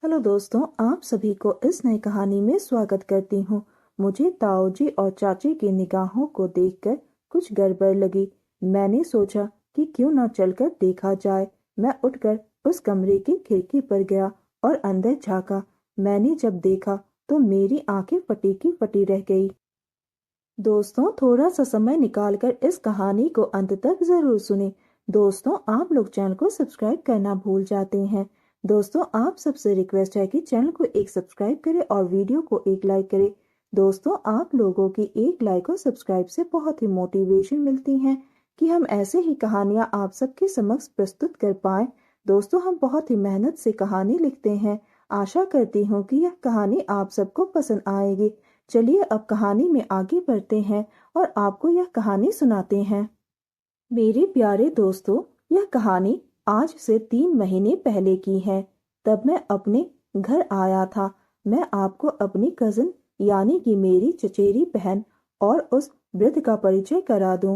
Hello दोस्तों, आप सभी को इस नई कहानी में स्वागत करती हूँ। मुझे ताऊजी और चाची की निगाहों को देखकर कुछ गड़बड़ लगी। मैंने सोचा कि क्यों न चलकर देखा जाए। मैं उठकर उस कमरे की खिड़की पर गया और अंदर झांका। मैंने जब देखा तो मेरी आंखें फटी की फटी रह गई। दोस्तों, थोड़ा सा समय निकालकर इस कहानी को अंत तक जरूर सुने। दोस्तों, आप लोग चैनल को सब्सक्राइब करना भूल जाते हैं। दोस्तों, आप सबसे रिक्वेस्ट है कि चैनल को एक सब्सक्राइब करें और वीडियो को एक लाइक करें। दोस्तों, आप लोगों की एक लाइक और सब्सक्राइब से बहुत ही मोटिवेशन मिलती है कि हम ऐसे ही कहानियां आप सबके समक्ष प्रस्तुत कर पाए। दोस्तों, हम बहुत ही मेहनत से कहानी लिखते हैं। आशा करती हूँ कि यह कहानी आप सबको पसंद आएगी। चलिए अब कहानी में आगे बढ़ते हैं और आपको यह कहानी सुनाते हैं। मेरे प्यारे दोस्तों, यह कहानी आज से 3 महीने पहले की है। तब मैं अपने घर आया था। मैं आपको अपनी कजिन यानी कि मेरी चचेरी बहन और उस वृद्ध का परिचय करा दूं।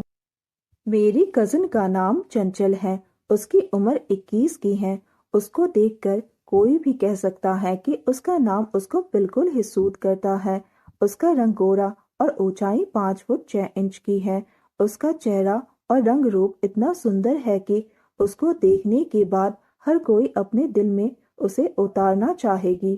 मेरी कजिन का नाम चंचल है। उसकी उम्र 21 की है। उसको देखकर कोई भी कह सकता है कि उसका नाम उसको बिल्कुल ही सूट करता है। उसका रंग गोरा और ऊंचाई 5 फुट 6 इंच की है। उसका चेहरा और रंग रूप इतना सुंदर है कि उसको देखने के बाद हर कोई अपने दिल में उसे उतारना चाहेगी।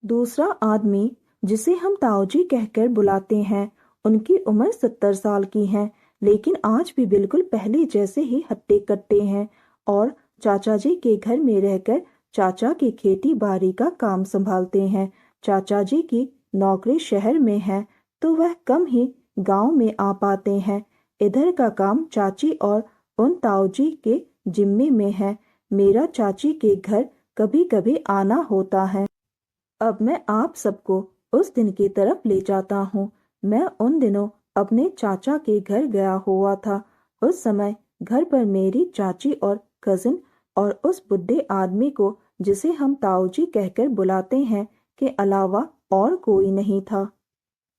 दूसरा आदमी, जिसे हम ताऊजी कहकर बुलाते हैं, उनकी उम्र 70 साल की है, लेकिन आज भी बिल्कुल पहले जैसे ही हट्टे कट्टे हैं और चाचा जी के घर में रहकर चाचा की खेती बाड़ी का काम संभालते हैं। चाचा जी की नौकरी शहर में है तो वह कम ही गांव में आ पाते हैं। इधर का काम चाची और उन ताऊजी के जिम्मे में है। मेरा चाची के घर कभी कभी आना होता है। अब मैं आप सबको उस दिन की तरफ ले जाता हूँ। मैं उन दिनों अपने चाचा के घर गया हुआ था। उस समय घर पर मेरी चाची और कजिन और उस बुढ़े आदमी को, जिसे हम ताऊजी कहकर बुलाते हैं, के अलावा और कोई नहीं था।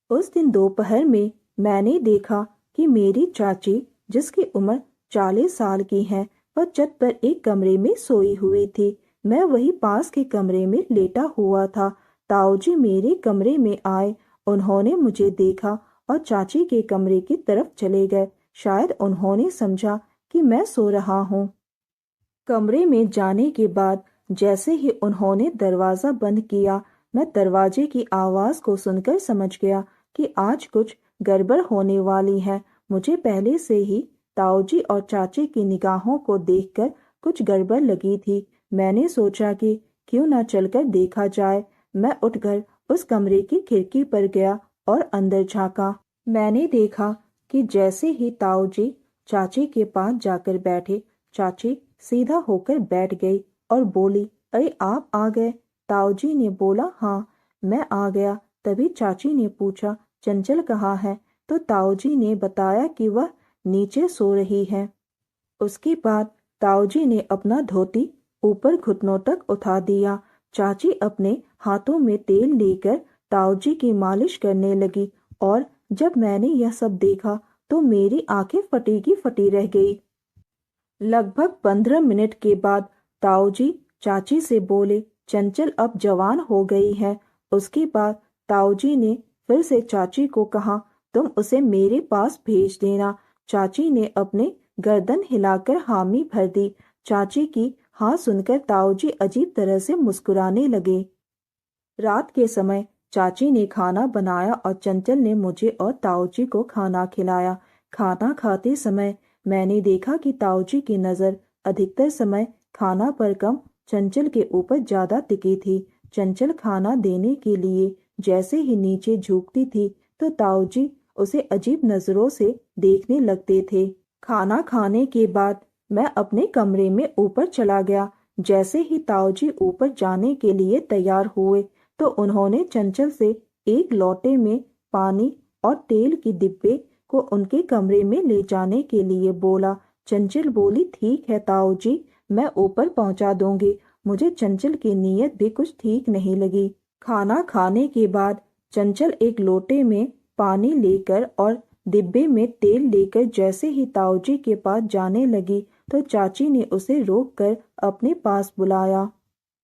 उस दिन दोपहर में मैंने देखा कि मेरी चाची, जिसकी उम्र 40 साल की है, वह छत पर एक कमरे में सोई हुई थी। मैं वही पास के कमरे में लेटा हुआ था। ताऊजी मेरे कमरे में आए। उन्होंने मुझे देखा और चाची के कमरे की तरफ चले गए। शायद उन्होंने समझा कि मैं सो रहा हूँ। कमरे में जाने के बाद जैसे ही उन्होंने दरवाजा बंद किया, मैं दरवाजे की आवाज को सुनकर समझ गया कि आज कुछ गड़बड़ होने वाली है। मुझे पहले से ही ताऊजी और चाची की निगाहों को देखकर कुछ गड़बड़ लगी थी। मैंने सोचा कि क्यों न चलकर देखा जाए। मैं उठकर उस कमरे की खिड़की पर गया और अंदर झांका। मैंने देखा कि जैसे ही ताऊजी चाची के पास जाकर बैठे, चाची सीधा होकर बैठ गई और बोली, अरे आप आ गए। ताऊजी ने बोला, हाँ मैं आ गया। तभी चाची ने पूछा, चंचल कहाँ है? तो ताऊजी ने बताया कि वह नीचे सो रही है। उसके बाद ताऊजी ने अपना धोती ऊपर घुटनों तक उठा दिया। चाची अपने हाथों में तेल लेकर ताऊजी की मालिश करने लगी और जब मैंने यह सब देखा तो मेरी आंखें फटी की फटी रह गई। लगभग 15 मिनट के बाद ताऊजी चाची से बोले, चंचल अब जवान हो गई है। उसके बाद ताऊजी ने फिर से चाची को कहा, तुम उसे मेरे पास भेज देना। चाची ने अपने गर्दन हिलाकर हामी भर दी। चाची की हाँ सुनकर ताऊजी अजीब तरह से मुस्कुराने लगे। रात के समय चाची ने खाना बनाया और चंचल ने मुझे और ताऊजी को खाना खिलाया। खाना खाते समय मैंने देखा कि ताऊजी की नज़र अधिकतर समय खाना पर कम चंचल के ऊपर ज्यादा टिकी थी। चंचल खाना देने के लिए जैसे ही नीचे झुकती थी तो ताऊजी उसे अजीब नजरों से देखने लगते थे। खाना खाने के बाद मैं अपने कमरे में ऊपर चला गया। जैसे ही ताऊजी ऊपर जाने के लिए तैयार हुए तो उन्होंने चंचल से एक लोटे में पानी और तेल की डिब्बे को उनके कमरे में ले जाने के लिए बोला। चंचल बोली, ठीक है ताऊजी, मैं ऊपर पहुंचा दूंगी। मुझे चंचल की नीयत भी कुछ ठीक नहीं लगी। खाना खाने के बाद चंचल एक लोटे में पानी लेकर और डिब्बे में तेल लेकर जैसे ही ताऊजी के पास जाने लगी तो चाची ने उसे रोककर अपने पास बुलाया।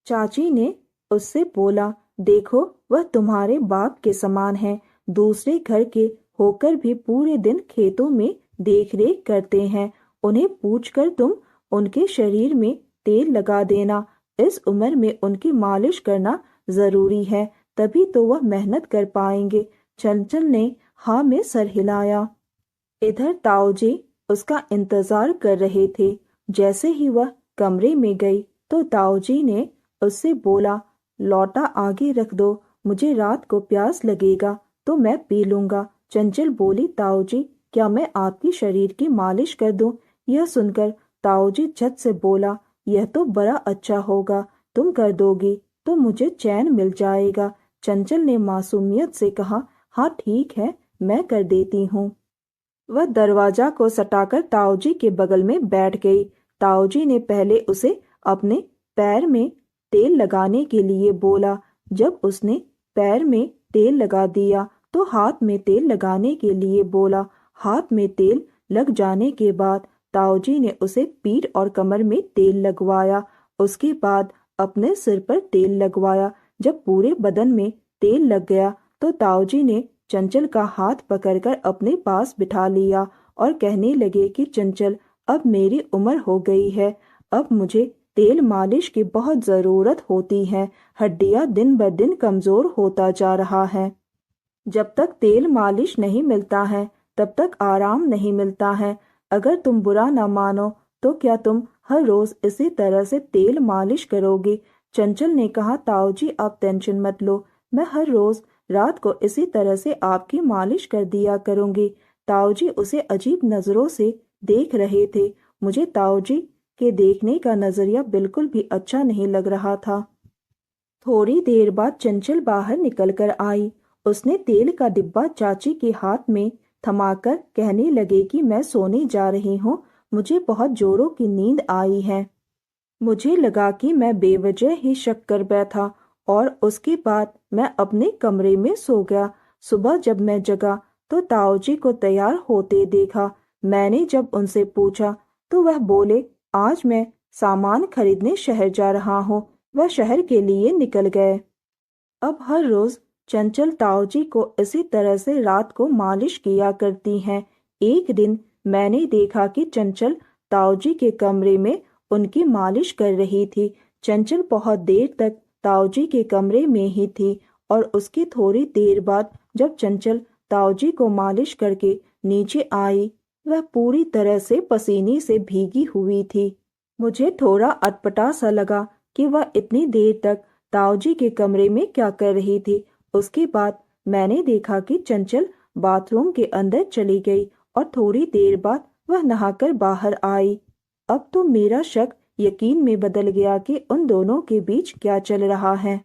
चाची ने उससे बोला, देखो वह तुम्हारे बाप के समान है, दूसरे घर के होकर भी पूरे दिन खेतों में देख रेख करते हैं। उन्हें पूछकर तुम उनके शरीर में तेल लगा देना। इस उम्र में उनकी मालिश करना जरूरी है, तभी तो वह मेहनत कर पाएंगे। चंचल ने हाँ में सर हिलाया। इधर ताऊजी उसका इंतजार कर रहे थे। जैसे ही वह कमरे में गई तो ताऊजी ने उससे बोला, लौटा आगे रख दो, मुझे रात को प्यास लगेगा तो मैं पी लूंगा। चंचल बोली, ताऊजी क्या मैं आपकी शरीर की मालिश कर दूं? यह सुनकर ताऊजी झट से बोला, यह तो बड़ा अच्छा होगा, तुम कर दोगी तो मुझे चैन मिल जाएगा। चंचल ने मासूमियत से कहा, हाँ ठीक है, मैं कर देती हूँ। वह दरवाजा को सटाकर ताऊजी के बगल में बैठ गई। ताऊजी ने पहले उसे अपने पैर में तेल लगाने के लिए बोला। जब उसने पैर में तेल लगा दिया तो हाथ में तेल लगाने के लिए बोला। हाथ में तेल लग जाने के बाद ताऊजी ने उसे पीठ और कमर में तेल लगवाया। उसके बाद अपने सिर पर तेल लगवाया। जब पूरे बदन में तेल लग गया तो ताऊजी ने चंचल का हाथ पकड़कर अपने पास बिठा लिया और कहने लगे कि चंचल, अब मेरी उम्र हो गई है, अब मुझे तेल मालिश की बहुत जरूरत होती है। हड्डियां दिन ब दिन कमजोर होता जा रहा है। जब तक तेल मालिश नहीं मिलता है तब तक आराम नहीं मिलता है। अगर तुम बुरा ना मानो तो क्या तुम हर रोज इसी तरह से तेल मालिश करोगी? चंचल ने कहा, ताऊजी आप टेंशन मत लो, मैं हर रोज रात को इसी तरह से आपकी मालिश कर दिया करूंगी। ताऊजी उसे अजीब नजरों से देख रहे थे। मुझे ताऊजी के देखने का नजरिया बिल्कुल भी अच्छा नहीं लग रहा था। थोड़ी देर बाद चंचल बाहर निकलकर आई। उसने तेल का डिब्बा चाची के हाथ में थमाकर कहने लगे कि मैं सोने जा रही हूँ, मुझे बहुत जोरों की नींद आई है। मुझे लगा कि मैं बेवजह ही शक कर बैठा और उसके बाद मैं अपने कमरे में सो गया। सुबह जब मैं जगा तो ताऊजी को तैयार होते देखा। मैंने जब उनसे पूछा तो वह बोले, आज मैं सामान खरीदने शहर जा रहा हूँ। वह शहर के लिए निकल गए। अब हर रोज चंचल ताऊजी को इसी तरह से रात को मालिश किया करती हैं। एक दिन मैंने देखा कि चंचल ताऊजी के कमरे में उनकी मालिश कर रही थी। चंचल बहुत देर तक ताऊजी के कमरे में ही थी और उसकी थोड़ी देर बाद जब चंचल ताऊजी को मालिश करके नीचे आई, वह पूरी तरह से पसीने से भीगी हुई थी। मुझे थोड़ा अटपटा सा लगा कि वह इतनी देर तक ताऊजी के कमरे में क्या कर रही थी। उसके बाद मैंने देखा कि चंचल बाथरूम के अंदर चली गई और थोड़ी देर बाद वह नहाकर बाहर आई। अब तो मेरा शक यकीन में बदल गया कि उन दोनों के बीच क्या चल रहा है।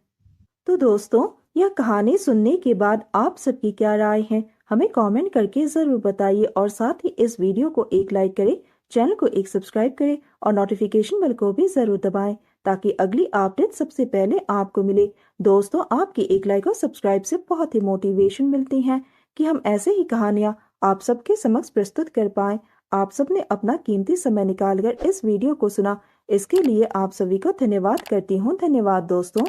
तो दोस्तों, यह कहानी सुनने के बाद आप सबकी क्या राय है, हमें कमेंट करके जरूर बताइए और साथ ही इस वीडियो को एक लाइक करें, चैनल को एक सब्सक्राइब करें और नोटिफिकेशन बेल को भी जरूर दबाएं ताकि अगली अपडेट सबसे पहले आपको मिले। दोस्तों, आपकी एक लाइक और सब्सक्राइब से बहुत ही मोटिवेशन मिलती है कि हम ऐसे ही कहानियां आप सबके समक्ष प्रस्तुत कर पाएं। आप सबने अपना कीमती समय निकालकर इस वीडियो को सुना, इसके लिए आप सभी को धन्यवाद करती हूँ। धन्यवाद दोस्तों।